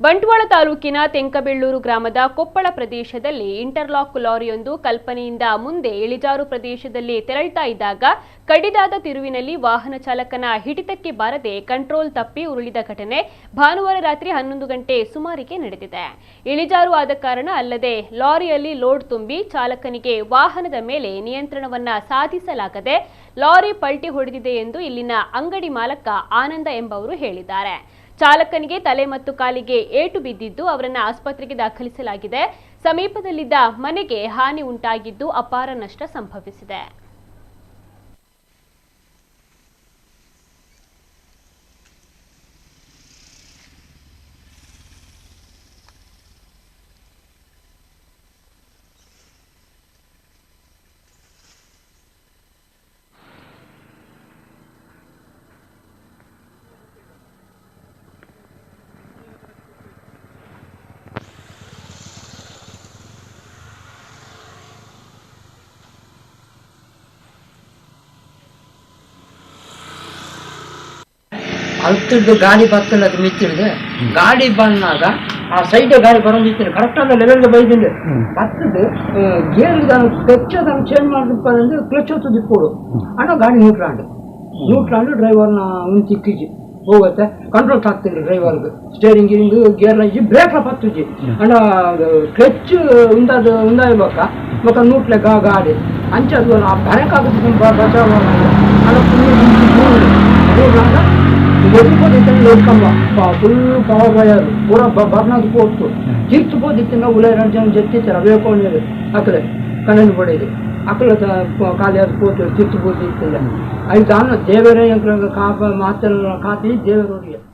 ಬಂಟ್ವಾಳ ತಾಲೂಕಿನ ತೆಂಕಬೆಳ್ಳೂರು ಗ್ರಾಮದ ಕೊಪ್ಪಳ ಪ್ರದೇಶದಲ್ಲಿ ಇಂಟರ್ಲಾಕ್ ಲಾರಿಯೊಂದು ಕಲ್ಪನೆಯಿಂದ ಮುಂದೆ ಇಳಿಜಾರು ಪ್ರದೇಶದಲ್ಲಿ ತೆರಳುತ್ತಾ ಇದ್ದಾಗ ಕಡಿದಾದ ತಿರುವಿನಲ್ಲಿ ವಾಹನ ಚಾಲಕನ ಹಿಡಿತಕ್ಕೆ ಬಾರದೆ ಕಂಟ್ರೋಲ್ ತಪ್ಪಿ ಉರುಳಿದ ಘಟನೆ ಭಾನುವಾರ ರಾತ್ರಿ 11 ಗಂಟೆ ಸುಮಾರಿಗೆ ನಡೆದಿದೆ. ಇಳಿಜಾರು ಆದ ಕಾರಣ ಅಲ್ಲದೆ ಲಾರಿಯಲ್ಲಿ ಲೋಡ್ ತುಂಬಿ ಚಾಲಕನಿಗೆ ವಾಹನದ ಮೇಲೆ ನಿಯಂತ್ರಣವನ್ನ ಸಾಧಿಸಲಾಗದೆ ಲಾರಿ ಪಲ್ಟಿ ಹೊಡೆದಿದೆ ಎಂದು ಇಲ್ಲಿನ ಅಂಗಡಿ ಮಾಲಕ ಆನಂದ ಎಂಬುವರು ಹೇಳಿದ್ದಾರೆ. ಚಾಲಕನಿಗೆ ತಲೆ ಮತ್ತು ಕಾಲಿಗೆ ಏಟು ಬಿದ್ದಿದ್ದು ಅವರನ್ನ ಆಸ್ಪತ್ರೆಗೆ ದಾಖಲಿಸಲಾಗಿದೆ. ಸಮೀಪದಲ್ಲಿದ್ದ ಮನೆಗೆ ಹಾನಿ ಉಂಟಾಗಿದ್ದು ಅಪಾರ ನಷ್ಟ ಸಂಭವಿಸಿದೆ. ಅಲ್ತಿದ್ದು ಗಾಡಿ ಬರ್ತಲ್ಲ ಅದು ಮಿತ್ತಿದೆ ಗಾಡಿ ಬಂದಾಗ ಆ ಸೈಡ್ ಗಾಡಿ ಬರೋದಿತ್ತು ಕರೆಕ್ಟ್ ಆದ ಲೆವೆಲ್ಗೆ ಬೈದಿಲ್ಲ ಬರ್ತದ್ದು ಗೇರ್ ಕ್ಲಚ್ ಅದನ್ನು ಚೇಂಜ್ ಮಾಡಿದ್ರೆ ಕ್ಲಚ್ ಹೊತ್ತು ದಿಕ್ಕೋಡು ಅಣ್ಣ ಗಾಡಿ ನ್ಯೂಟ್ರಾಂಡು ಡ್ರೈವರ್ನ ಒಂದು ತಿಕ್ಕಿಜಿ ಹೋಗುತ್ತೆ ಕಂಟ್ರೋಲ್ ಆಗ್ತಿಲ್ಲ ಡ್ರೈವರ್ಗೆ ಸ್ಟೇರಿಂಗ್ ಇಂದು ಗೇರ್ನ ಇಜ್ಜಿ ಬ್ರೇಕ್ ಪತ್ತುಜಿ ಅಣ್ಣ ಕ್ಲಚ್ ಉಂದಾಯ್ಬೇಕ ಮತ್ತೆ ನೂಟ್ಲೆ ಗಾಡಿ ಅಂಚದು ಬ್ರೇಕ್ ಆಗುತ್ತೆ ಬಚಾವ್ ಅಣ್ಣ ಎದುರ್ಬೋದಿತ್ತು ನೋಡ್ಕೊಂಬ ಫುಲ್ ಪವರ್ ವಯರ್ ಪೂರ ಬರ್ನಾಗಿ ಪೋತು ಜಿರ್ತಬೋದಿತ್ತು ನಾವು ಉಲೈ ಜನ ಜತ್ತಿರ್ತಾರೆ ಬೇಕೊಂಡೇದು ಅಕಡೆ ಕಣ್ಣನ್ನು ಪಡೆದು ಅಕಡೆ ಖಾಲಿ ಅದು ಪೋತು ಜಿರ್ತಬೋದಿತ್ತಿಲ್ಲ ಐದು ದಾನ ದೇವರೇ ಕಾಪ ಮಾತೆಲ್ಲ ಕಾತಿ ದೇವರಿಗೆ